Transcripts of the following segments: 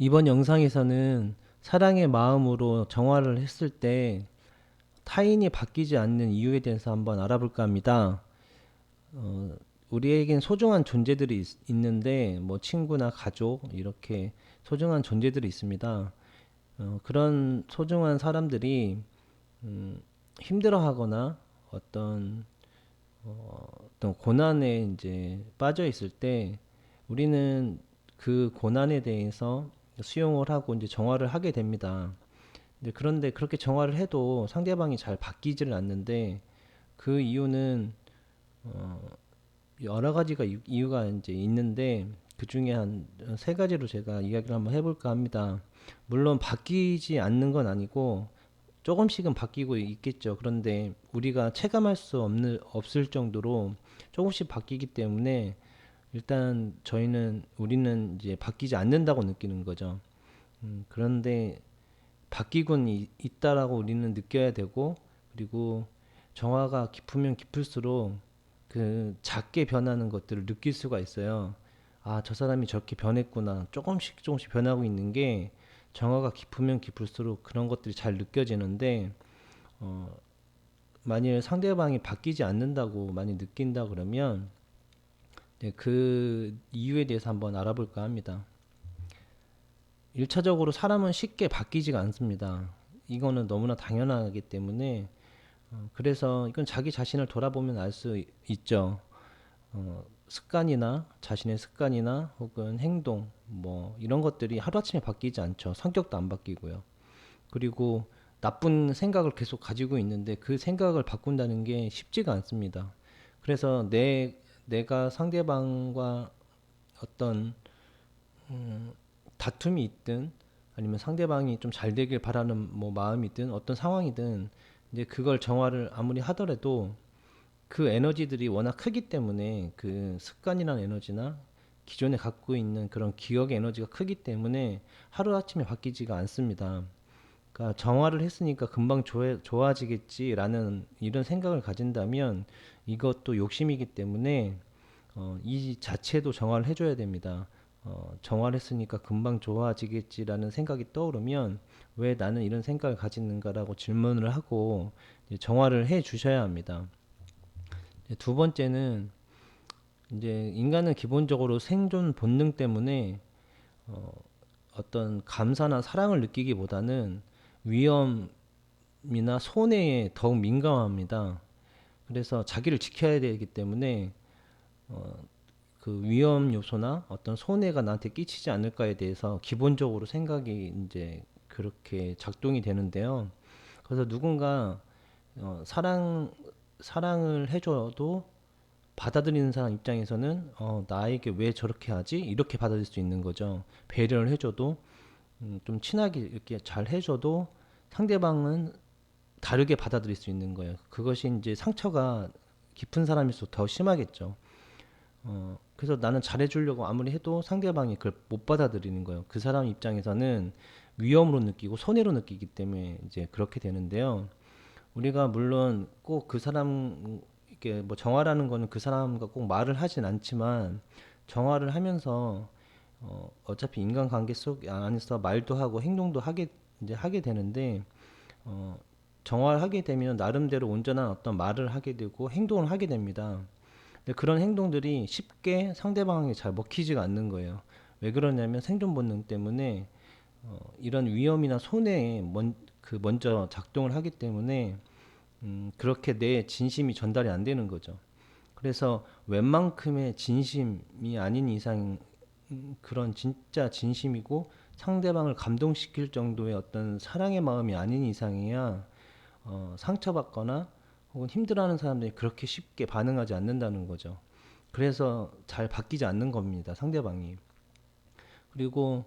이번 영상에서는 사랑의 마음으로 정화를 했을 때 타인이 바뀌지 않는 이유에 대해서 한번 알아볼까 합니다. 어, 우리에겐 소중한 존재들이 있는데, 뭐 친구나 가족, 이렇게 소중한 존재들이 있습니다. 그런 소중한 사람들이 힘들어하거나 어떤 어떤 고난에 이제 빠져 있을 때 우리는 그 고난에 대해서 수용을 하고 이제 정화를 하게 됩니다. 그런데 그렇게 정화를 해도 상대방이 잘 바뀌지를 않는데, 그 이유는 여러 가지가 이유가 이제 있는데, 그 중에 한 세 가지로 제가 이야기를 한번 해볼까 합니다. 물론 바뀌지 않는 건 아니고 조금씩은 바뀌고 있겠죠. 그런데 우리가 체감할 수 없을 정도로 조금씩 바뀌기 때문에 일단 우리는 이제 바뀌지 않는다고 느끼는 거죠. 그런데 바뀌곤 있다라고 우리는 느껴야 되고, 그리고 정화가 깊으면 깊을수록 그 작게 변하는 것들을 느낄 수가 있어요. 아, 저 사람이 저렇게 변했구나. 조금씩 조금씩 변하고 있는 게 정화가 깊으면 깊을수록 그런 것들이 잘 느껴지는데, 어, 만일 상대방이 바뀌지 않는다고 많이 느낀다 그러면 그 이유에 대해서 한번 알아볼까 합니다. 1차적으로 사람은 쉽게 바뀌지가 않습니다. 이거는 너무나 당연하기 때문에, 그래서 이건 자기 자신을 돌아보면 알 수 있죠. 습관이나 자신의 습관이나 혹은 행동 뭐 이런 것들이 하루아침에 바뀌지 않죠. 성격도 안 바뀌고요. 그리고 나쁜 생각을 계속 가지고 있는데 그 생각을 바꾼다는 게 쉽지가 않습니다. 그래서 내가 상대방과 어떤 다툼이 있든, 아니면 상대방이 좀 잘 되길 바라는 뭐 마음이든 어떤 상황이든, 이제 그걸 정화를 아무리 하더라도 그 에너지들이 워낙 크기 때문에, 그 습관이라는 에너지나 기존에 갖고 있는 그런 기억의 에너지가 크기 때문에 하루아침에 바뀌지가 않습니다. 그러니까 정화를 했으니까 금방 좋아지겠지라는 이런 생각을 가진다면 이것도 욕심이기 때문에 이 자체도 정화를 해줘야 됩니다. 정화를 했으니까 금방 좋아지겠지라는 생각이 떠오르면 왜 나는 이런 생각을 가지는가라고 질문을 하고 정화를 해 주셔야 합니다. 두 번째는, 이제 인간은 기본적으로 생존 본능 때문에 어떤 감사나 사랑을 느끼기보다는 위험이나 손해에 더욱 민감합니다. 그래서 자기를 지켜야 되기 때문에 그 위험 요소나 어떤 손해가 나한테 끼치지 않을까에 대해서 기본적으로 생각이 이제 그렇게 작동이 되는데요. 그래서 누군가 사랑을 해줘도 받아들이는 사람 입장에서는 나에게 왜 저렇게 하지? 이렇게 받아들일 수 있는 거죠. 배려를 해줘도, 좀 친하게 이렇게 잘 해줘도 상대방은 다르게 받아들일 수 있는 거예요. 그것이 이제 상처가 깊은 사람일수록 더 심하겠죠. 그래서 나는 잘해주려고 아무리 해도 상대방이 그걸 못 받아들이는 거예요. 그 사람 입장에서는 위험으로 느끼고 손해로 느끼기 때문에 이제 그렇게 되는데요. 우리가 물론 꼭 그 사람, 이게 뭐 정화라는 거는 그 사람과 꼭 말을 하진 않지만, 정화를 하면서 어차피 인간관계 속 안에서 말도 하고 행동도 하게 되는데, 어, 정화를 하게 되면 나름대로 온전한 어떤 말을 하게 되고 행동을 하게 됩니다. 근데 그런 행동들이 쉽게 상대방에게 잘 먹히지가 않는 거예요. 왜 그러냐면 생존 본능 때문에 이런 위험이나 손해에 먼저 작동을 하기 때문에 그렇게 내 진심이 전달이 안 되는 거죠. 그래서 웬만큼의 진심이 아닌 이상, 그런 진짜 진심이고 상대방을 감동시킬 정도의 어떤 사랑의 마음이 아닌 이상이야 상처받거나 혹은 힘들어하는 사람들이 그렇게 쉽게 반응하지 않는다는 거죠. 그래서 잘 바뀌지 않는 겁니다, 상대방이. 그리고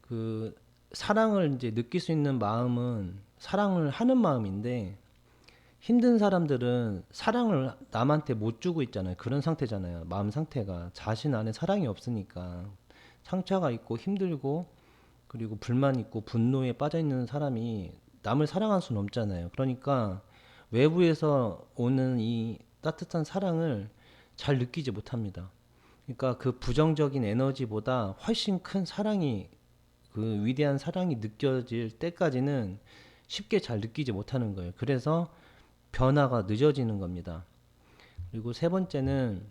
그 사랑을 이제 느낄 수 있는 마음은 사랑을 하는 마음인데, 힘든 사람들은 사랑을 남한테 못 주고 있잖아요. 그런 상태잖아요. 마음 상태가 자신 안에 사랑이 없으니까 상처가 있고 힘들고, 그리고 불만 있고 분노에 빠져 있는 사람이 남을 사랑할 수는 없잖아요. 그러니까 외부에서 오는 이 따뜻한 사랑을 잘 느끼지 못합니다. 그러니까 그 부정적인 에너지보다 훨씬 큰 사랑이 그 위대한 사랑이 느껴질 때까지는 쉽게 잘 느끼지 못하는 거예요. 그래서 변화가 늦어지는 겁니다. 그리고 세 번째는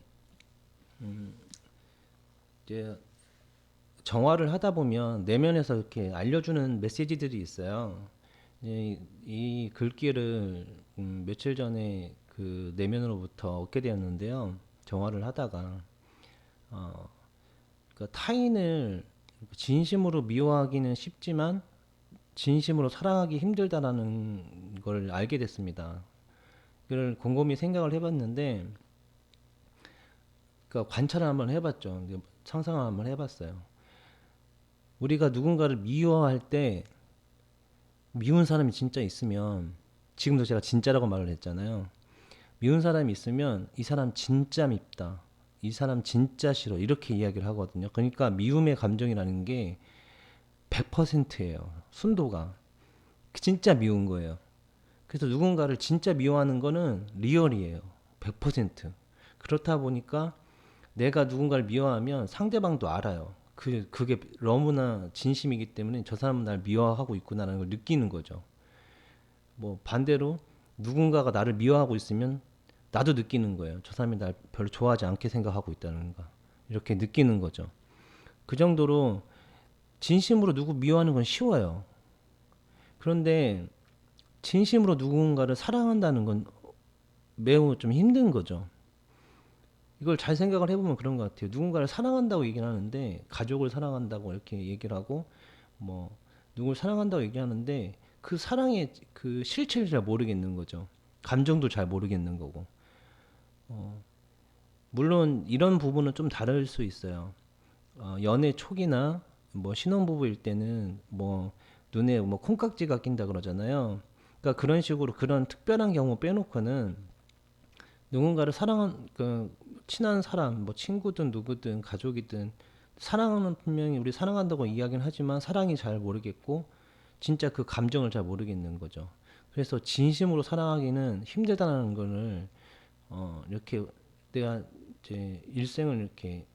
이제 정화를 하다 보면 내면에서 이렇게 알려주는 메시지들이 있어요. 이 글귀를 며칠 전에 그 내면으로부터 얻게 되었는데요. 정화를 하다가 그러니까 타인을 진심으로 미워하기는 쉽지만 진심으로 사랑하기 힘들다라는 걸 알게 됐습니다. 그걸 곰곰이 생각을 해봤는데, 그러니까 관찰을 한번 해봤죠. 상상을 한번 해봤어요. 우리가 누군가를 미워할 때 미운 사람이 진짜 있으면, 지금도 제가 진짜라고 말을 했잖아요. 미운 사람이 있으면 이 사람 진짜 밉다, 이 사람 진짜 싫어, 이렇게 이야기를 하거든요. 그러니까 미움의 감정이라는 게 100%예요. 순도가 진짜 미운 거예요. 그래서 누군가를 진짜 미워하는 거는 리얼이에요. 100%. 그렇다 보니까 내가 누군가를 미워하면 상대방도 알아요. 그게 너무나 진심이기 때문에 저 사람은 날 미워하고 있구나라는 걸 느끼는 거죠. 뭐 반대로 누군가가 나를 미워하고 있으면 나도 느끼는 거예요. 저 사람이 날 별로 좋아하지 않게 생각하고 있다는 거. 이렇게 느끼는 거죠. 그 정도로 진심으로 누구 미워하는 건 쉬워요. 그런데 진심으로 누군가를 사랑한다는 건 매우 좀 힘든 거죠. 이걸 잘 생각을 해보면 그런 것 같아요. 누군가를 사랑한다고 얘기를 하는데, 가족을 사랑한다고 이렇게 얘기를 하고, 뭐 누굴 사랑한다고 얘기하는데 그 사랑의 그 실체를 잘 모르겠는 거죠. 감정도 잘 모르겠는 거고. 물론 이런 부분은 좀 다를 수 있어요. 연애 초기나 뭐 신혼부부일 때는 뭐 눈에 뭐 콩깍지가 낀다 그러잖아요. 그러니까 그런 식으로 그런 특별한 경우 빼놓고는 누군가를 사랑한 그 친한 사람, 뭐 친구든 누구든 가족이든 사랑은 분명히 우리 사랑한다고 이야기는 하지만 사랑이 잘 모르겠고 진짜 그 감정을 잘 모르겠는 거죠. 그래서 진심으로 사랑하기는 힘들다는 거를 이렇게 내가 이제 일생을 이렇게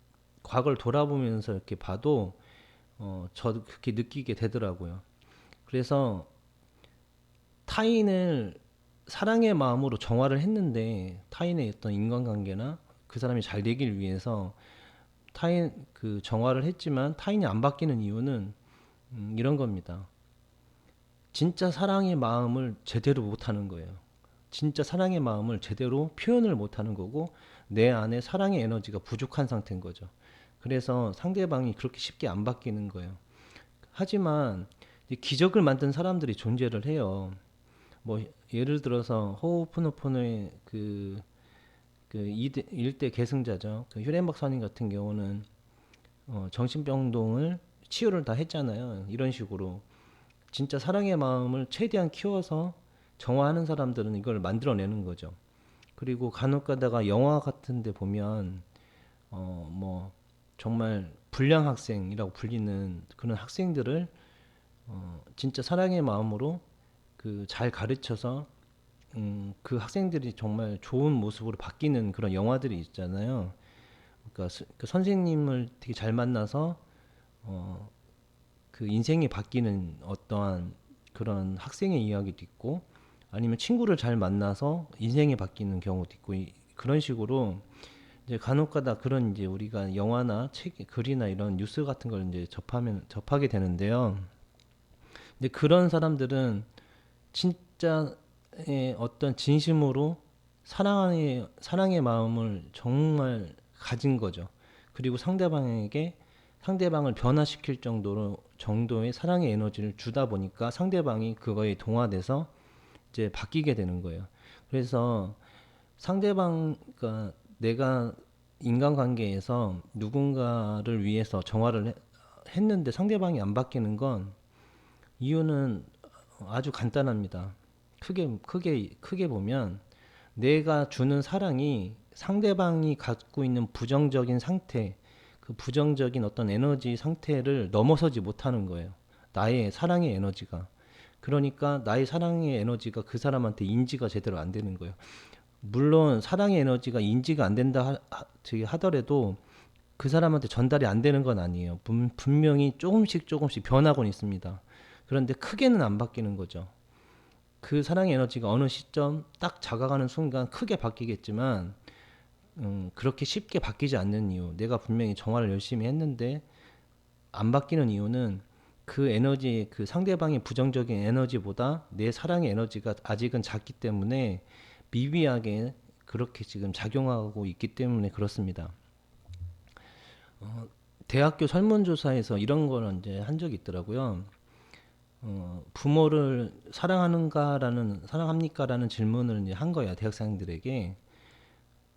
과거를 돌아보면서 이렇게 봐도 저도 그렇게 느끼게 되더라고요. 그래서 타인을 사랑의 마음으로 정화를 했는데 타인의 어떤 인간관계나 그 사람이 잘 되길 위해서 타인 그 정화를 했지만 타인이 안 바뀌는 이유는 이런 겁니다. 진짜 사랑의 마음을 제대로 못하는 거예요. 진짜 사랑의 마음을 제대로 표현을 못하는 거고 내 안에 사랑의 에너지가 부족한 상태인 거죠. 그래서 상대방이 그렇게 쉽게 안 바뀌는 거예요. 하지만 기적을 만든 사람들이 존재를 해요. 뭐 예를 들어서 호우포노포노의 그 일대 계승자죠. 그 휴렌 박사님 같은 경우는 정신병동을 치유를 다 했잖아요. 이런 식으로 진짜 사랑의 마음을 최대한 키워서 정화하는 사람들은 이걸 만들어내는 거죠. 그리고 간혹 가다가 영화 같은 데 보면 뭐 정말 불량 학생이라고 불리는 그런 학생들을 진짜 사랑의 마음으로 그 잘 가르쳐서 그 학생들이 정말 좋은 모습으로 바뀌는 그런 영화들이 있잖아요. 그러니까 그 선생님을 되게 잘 만나서 어, 그 인생이 바뀌는 어떠한 그런 학생의 이야기도 있고 아니면 친구를 잘 만나서 인생이 바뀌는 경우도 있고 그런 식으로 이제 간혹가다 그런 이제 우리가 영화나 책, 글이나 이런 뉴스 같은 걸 이제 접하게 되는데요. 근데 그런 사람들은 진짜의 어떤 진심으로 사랑의 마음을 정말 가진 거죠. 그리고 상대방을 변화시킬 정도의 사랑의 에너지를 주다 보니까 상대방이 그거에 동화돼서 이제 바뀌게 되는 거예요. 그래서 그러니까 내가 인간관계에서 누군가를 위해서 했는데 상대방이 안 바뀌는 건 이유는 아주 간단합니다. 크게 보면 내가 주는 사랑이 상대방이 갖고 있는 부정적인 상태, 그 부정적인 어떤 에너지 상태를 넘어서지 못하는 거예요. 나의 사랑의 에너지가. 그러니까 나의 사랑의 에너지가 그 사람한테 인지가 제대로 안 되는 거예요. 물론 사랑의 에너지가 인지가 안 된다 하더라도 그 사람한테 전달이 안 되는 건 아니에요. 분명히 조금씩 변하고는 있습니다. 그런데 크게는 안 바뀌는 거죠. 그 사랑의 에너지가 어느 시점 딱 작아가는 순간 크게 바뀌겠지만 그렇게 쉽게 바뀌지 않는 이유, 내가 분명히 정화를 열심히 했는데 안 바뀌는 이유는 그 에너지, 그 상대방의 부정적인 에너지보다 내 사랑의 에너지가 아직은 작기 때문에 미비하게 그렇게 지금 작용하고 있기 때문에 그렇습니다. 대학교 설문조사에서 이런 거는 이제 한 적이 있더라고요. 부모를 사랑합니까라는 질문을 이제 한 거야, 대학생들에게.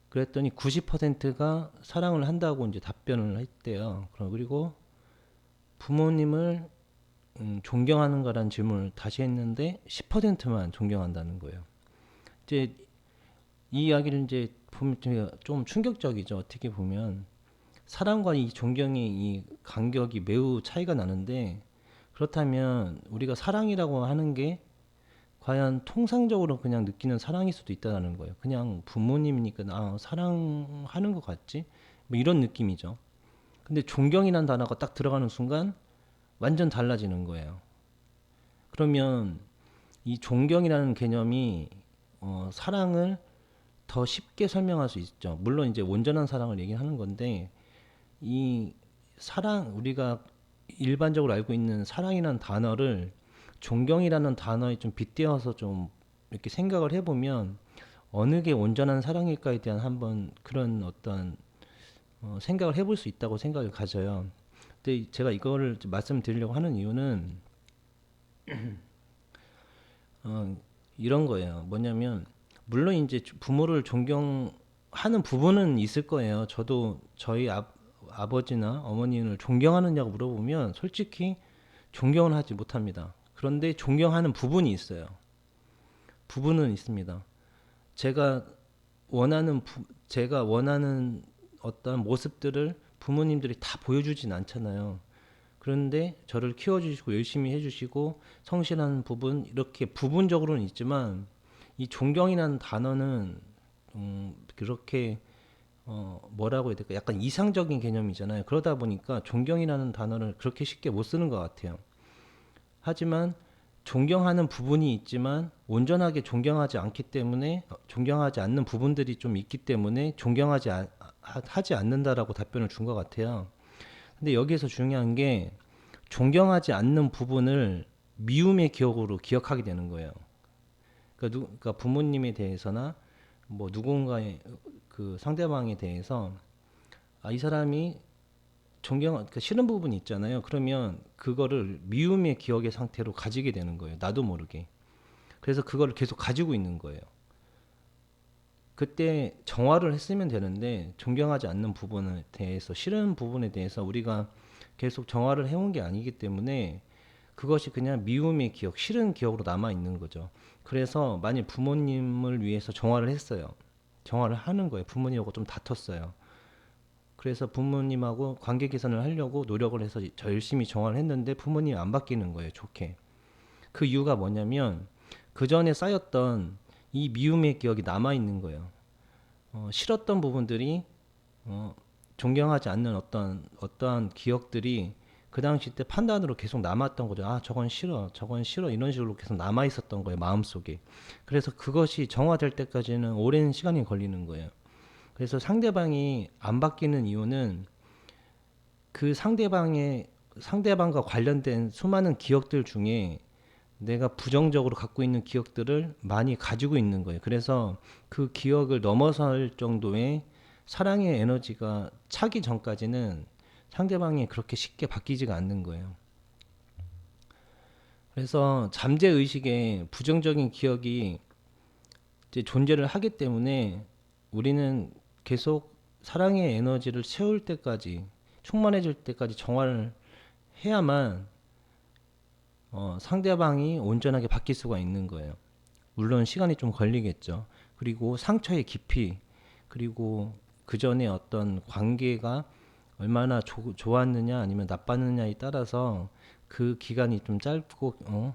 그랬더니 90%가 사랑을 한다고 이제 답변을 했대요. 그리고 부모님을 존경하는가라는 질문을 다시 했는데 10%만 존경한다는 거예요. 이제 이 이야기를 이제 보면 좀 충격적이죠. 어떻게 보면 사랑과 이 존경의 이 간격이 매우 차이가 나는데, 그렇다면 우리가 사랑이라고 하는 게 과연 통상적으로 그냥 느끼는 사랑일 수도 있다는 거예요. 그냥 부모님이니까 사랑하는 것 같지? 뭐 이런 느낌이죠. 근데 존경이라는 단어가 딱 들어가는 순간 완전 달라지는 거예요. 그러면 이 존경이라는 개념이 사랑을 더 쉽게 설명할 수 있죠. 물론 이제 온전한 사랑을 얘기하는 건데, 이 사랑, 우리가 일반적으로 알고 있는 사랑이라는 단어를 존경이라는 단어에 좀 빗대어서 좀 이렇게 생각을 해보면 어느 게 온전한 사랑일까에 대한 한번 그런 어떤 생각을 해볼 수 있다고 생각을 가져요. 근데 제가 이거를 말씀드리려고 하는 이유는 이런 거예요. 뭐냐면 물론 이제 부모를 존경하는 부분은 있을 거예요. 저도 저희 아버지나 어머니를 존경하느냐고 물어보면 솔직히 존경은 하지 못합니다. 그런데 존경하는 부분이 있어요. 부분은 있습니다. 제가 제가 원하는 어떤 모습들을 부모님들이 다 보여주진 않잖아요. 그런데 저를 키워주시고 열심히 해주시고 성실한 부분, 이렇게 부분적으로는 있지만 이 존경이라는 단어는 그렇게 뭐라고 해야 될까, 약간 이상적인 개념이잖아요. 그러다 보니까 존경이라는 단어를 그렇게 쉽게 못 쓰는 것 같아요. 하지만 존경하는 부분이 있지만 온전하게 존경하지 않기 때문에, 존경하지 않는 부분들이 좀 있기 때문에 하지 않는다라고 답변을 준 것 같아요. 근데 여기에서 중요한 게 존경하지 않는 부분을 미움의 기억으로 기억하게 되는 거예요. 그러니까 부모님에 대해서나 뭐 누군가의 그 상대방에 대해서 이 사람이 그러니까 싫은 부분이 있잖아요. 그러면 그거를 미움의 기억의 상태로 가지게 되는 거예요. 나도 모르게. 그래서 그거를 계속 가지고 있는 거예요. 그때 정화를 했으면 되는데 존경하지 않는 부분에 대해서, 싫은 부분에 대해서 우리가 계속 정화를 해온 게 아니기 때문에 그것이 그냥 미움의 기억, 싫은 기억으로 남아 있는 거죠. 그래서 만약 부모님을 위해서 정화를 했어요. 정화를 하는 거예요. 부모님하고 좀 다퉜어요. 그래서 부모님하고 관계 개선을 하려고 노력을 해서 열심히 정화를 했는데 부모님이 안 바뀌는 거예요. 좋게. 그 이유가 뭐냐면 그 전에 쌓였던 이 미움의 기억이 남아 있는 거예요. 싫었던 부분들이, 존경하지 않는 어떠한 기억들이 그 당시 때 판단으로 계속 남았던 거죠. 저건 싫어, 저건 싫어, 이런 식으로 계속 남아 있었던 거예요, 마음속에. 그래서 그것이 정화될 때까지는 오랜 시간이 걸리는 거예요. 그래서 상대방이 안 바뀌는 이유는 그 상대방과 관련된 수많은 기억들 중에 내가 부정적으로 갖고 있는 기억들을 많이 가지고 있는 거예요. 그래서 그 기억을 넘어설 정도의 사랑의 에너지가 차기 전까지는 상대방이 그렇게 쉽게 바뀌지가 않는 거예요. 그래서 잠재 의식에 부정적인 기억이 이제 존재를 하기 때문에 우리는 계속 사랑의 에너지를 채울 때까지, 충만해질 때까지 정화를 해야만 상대방이 온전하게 바뀔 수가 있는 거예요. 물론 시간이 좀 걸리겠죠. 그리고 상처의 깊이, 그리고 그 전에 어떤 관계가 얼마나 좋았느냐 아니면 나빴느냐에 따라서 그 기간이 좀 짧고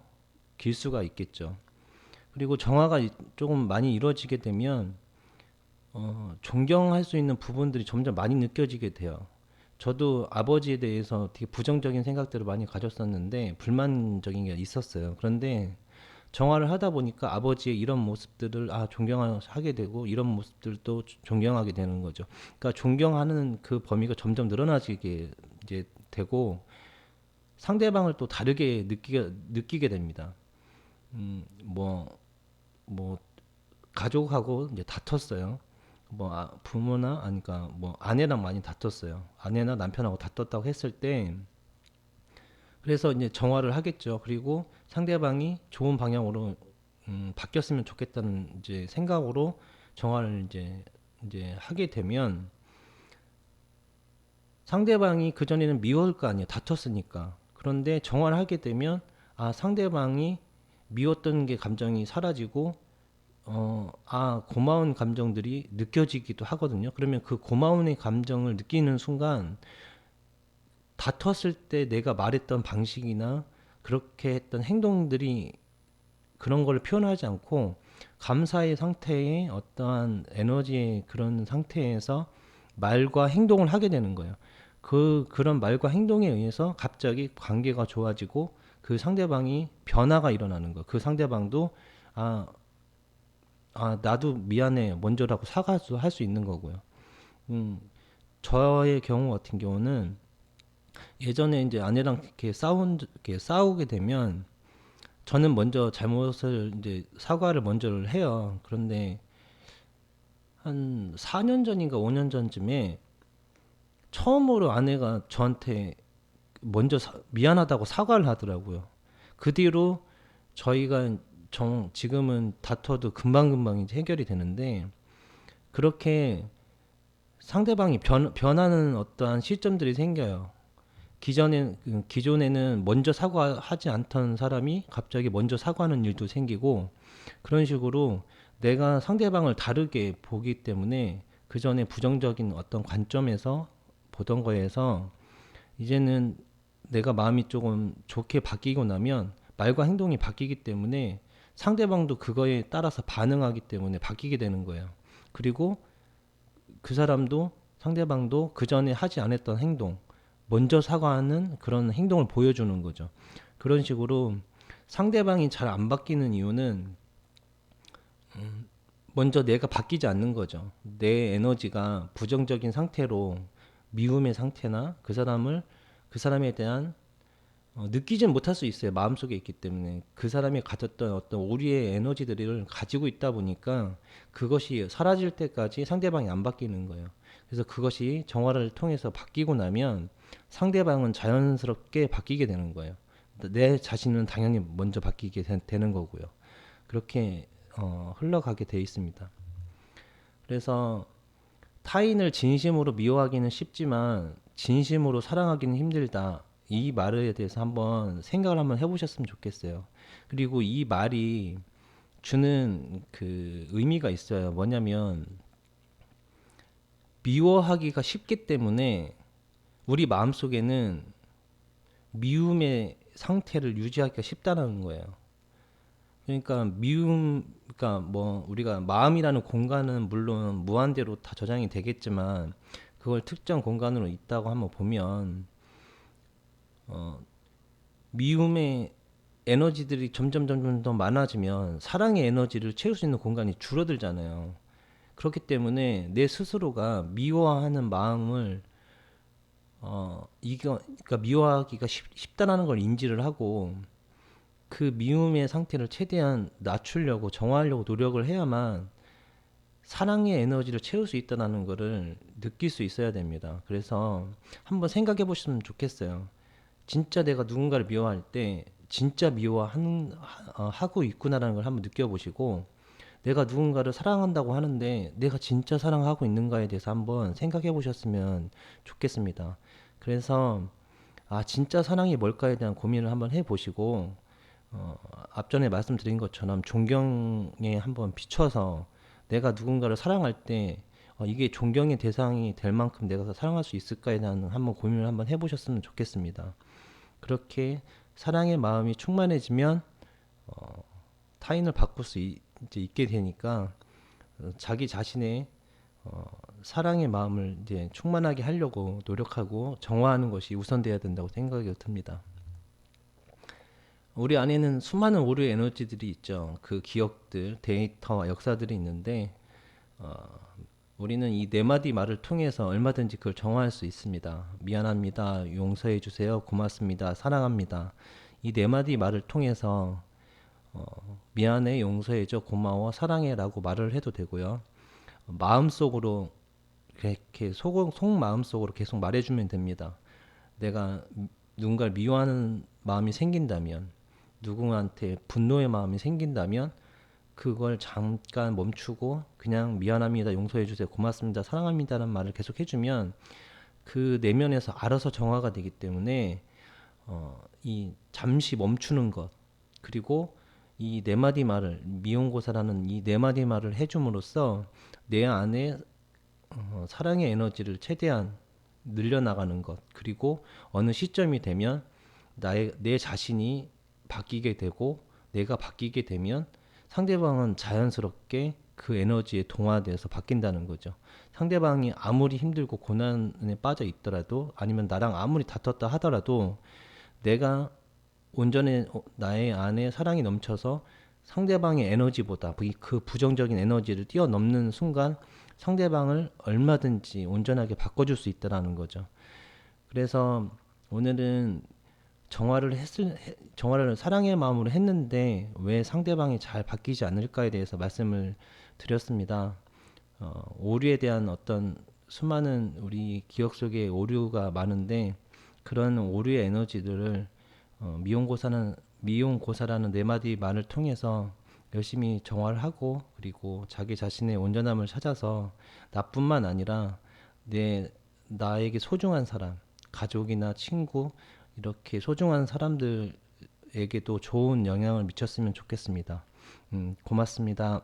길 수가 있겠죠. 그리고 정화가 조금 많이 이루어지게 되면 존경할 수 있는 부분들이 점점 많이 느껴지게 돼요. 저도 아버지에 대해서 되게 부정적인 생각들을 많이 가졌었는데 불만적인 게 있었어요. 그런데 정화를 하다 보니까 아버지의 이런 모습들을 존경하게 되고 이런 모습들도 존경하게 되는 거죠. 그러니까 존경하는 그 범위가 점점 늘어나지게 이제 되고 상대방을 또 다르게 느끼게 됩니다. 뭐, 뭐, 가족하고 이제 다퉜어요. 부모나, 아니까 뭐, 아내랑 많이 다퉜어요. 아내나 남편하고 다퉜다고 했을 때, 그래서 이제 정화를 하겠죠. 그리고 상대방이 좋은 방향으로, 바뀌었으면 좋겠다는 이제 생각으로 정화를 이제 하게 되면 상대방이 그전에는 미워할 거 아니에요. 다퉜으니까. 그런데 정화를 하게 되면 상대방이 미웠던 게 감정이 사라지고 고마운 감정들이 느껴지기도 하거든요. 그러면 그 고마움의 감정을 느끼는 순간 다퉜을 때 내가 말했던 방식이나 그렇게 했던 행동들이 그런 걸 표현하지 않고 감사의 상태의 어떠한 에너지의 그런 상태에서 말과 행동을 하게 되는 거예요. 그런 말과 행동에 의해서 갑자기 관계가 좋아지고 그 상대방이 변화가 일어나는 거예요. 그 상대방도 아, 나도 미안해 먼저라고 사과도 할 수 있는 거고요. 음, 저의 경우 같은 경우는 예전에 이제 아내랑 이렇게 싸우게 되면 저는 먼저 잘못을 이제 사과를 먼저 해요. 그런데 한 4년 전인가 5년 전쯤에 처음으로 아내가 저한테 먼저 미안하다고 사과를 하더라고요. 그 뒤로 저희가 지금은 다퉈도 금방금방 이제 해결이 되는데 그렇게 상대방이 변하는 어떠한 시점들이 생겨요. 기존에는 먼저 사과하지 않던 사람이 갑자기 먼저 사과하는 일도 생기고 그런 식으로 내가 상대방을 다르게 보기 때문에 그 전에 부정적인 어떤 관점에서 보던 거에서 이제는 내가 마음이 조금 좋게 바뀌고 나면 말과 행동이 바뀌기 때문에 상대방도 그거에 따라서 반응하기 때문에 바뀌게 되는 거예요. 그리고 그 사람도 상대방도 그 전에 하지 않았던 행동, 먼저 사과하는 그런 행동을 보여주는 거죠. 그런 식으로 상대방이 잘 안 바뀌는 이유는 먼저 내가 바뀌지 않는 거죠. 내 에너지가 부정적인 상태로 미움의 상태나 그 사람에 대한 느끼진 못할 수 있어요. 마음속에 있기 때문에 그 사람이 가졌던 어떤 우리의 에너지들을 가지고 있다 보니까 그것이 사라질 때까지 상대방이 안 바뀌는 거예요. 그래서 그것이 정화를 통해서 바뀌고 나면 상대방은 자연스럽게 바뀌게 되는 거예요. 내 자신은 당연히 먼저 바뀌게 되는 거고요. 그렇게 흘러가게 돼 있습니다. 그래서 타인을 진심으로 미워하기는 쉽지만 진심으로 사랑하기는 힘들다. 이 말에 대해서 한번 생각을 한번 해보셨으면 좋겠어요. 그리고 이 말이 주는 그 의미가 있어요. 뭐냐면 미워하기가 쉽기 때문에 우리 마음속에는 미움의 상태를 유지하기가 쉽다는 거예요. 그러니까 그러니까 뭐 우리가 마음이라는 공간은 물론 무한대로 다 저장이 되겠지만 그걸 특정 공간으로 있다고 한번 보면 어, 미움의 에너지들이 점점 더 많아지면 사랑의 에너지를 채울 수 있는 공간이 줄어들잖아요. 그렇기 때문에 내 스스로가 미워하는 마음을 그러니까 미워하기가 쉽다라는 걸 인지를 하고 그 미움의 상태를 최대한 낮추려고 정화하려고 노력을 해야만 사랑의 에너지를 채울 수 있다는 거를 느낄 수 있어야 됩니다. 그래서 한번 생각해 보시면 좋겠어요. 진짜 내가 누군가를 미워할 때 진짜 하고 있구나라는 걸 한번 느껴보시고 내가 누군가를 사랑한다고 하는데 내가 진짜 사랑하고 있는가에 대해서 한번 생각해 보셨으면 좋겠습니다. 그래서 진짜 사랑이 뭘까에 대한 고민을 한번 해보시고 앞전에 말씀드린 것처럼 존경에 한번 비춰서 내가 누군가를 사랑할 때 이게 존경의 대상이 될 만큼 내가 사랑할 수 있을까에 대한 한번 고민을 한번 해보셨으면 좋겠습니다. 그렇게 사랑의 마음이 충만해지면 타인을 바꿀 수 이제 있게 되니까 자기 자신의 사랑의 마음을 이제 충만하게 하려고 노력하고 정화하는 것이 우선돼야 된다고 생각이 듭니다. 우리 안에는 수많은 오류의 에너지들이 있죠. 그 기억들, 데이터와 역사들이 있는데 어, 우리는 이 네 마디 말을 통해서 얼마든지 그걸 정화할 수 있습니다. 미안합니다. 용서해 주세요. 고맙습니다. 사랑합니다. 이 네 마디 말을 통해서 미안해, 용서해줘, 고마워, 사랑해라고 말을 해도 되고요. 마음속으로 이렇게 속마음속으로 계속 말해주면 됩니다. 내가 누군가를 미워하는 마음이 생긴다면, 누구한테 분노의 마음이 생긴다면 그걸 잠깐 멈추고 그냥 미안합니다, 용서해주세요, 고맙습니다, 사랑합니다라는 말을 계속 해주면 그 내면에서 알아서 정화가 되기 때문에 이 잠시 멈추는 것, 그리고 이 네 마디 말을, 미용고사라는 이 네 마디 말을 해줌으로써 내 안에 사랑의 에너지를 최대한 늘려나가는 것, 그리고 어느 시점이 되면 내 자신이 바뀌게 되고 내가 바뀌게 되면 상대방은 자연스럽게 그 에너지에 동화돼서 바뀐다는 거죠. 상대방이 아무리 힘들고 고난에 빠져 있더라도, 아니면 나랑 아무리 다퉜다 하더라도, 내가 온전히 나의 안에 사랑이 넘쳐서 상대방의 에너지보다 그 부정적인 에너지를 뛰어넘는 순간 상대방을 얼마든지 온전하게 바꿔줄 수 있다라는 거죠. 그래서 오늘은 정화를 사랑의 마음으로 했는데 왜 상대방이 잘 바뀌지 않을까에 대해서 말씀을 드렸습니다. 오류에 대한 어떤 수많은 우리 기억 속에 오류가 많은데, 그런 오류의 에너지들을 미용고사라는 네 마디 말을 통해서 열심히 정화를 하고, 그리고 자기 자신의 온전함을 찾아서 나뿐만 아니라 나에게 소중한 사람, 가족이나 친구, 이렇게 소중한 사람들에게도 좋은 영향을 미쳤으면 좋겠습니다. 고맙습니다.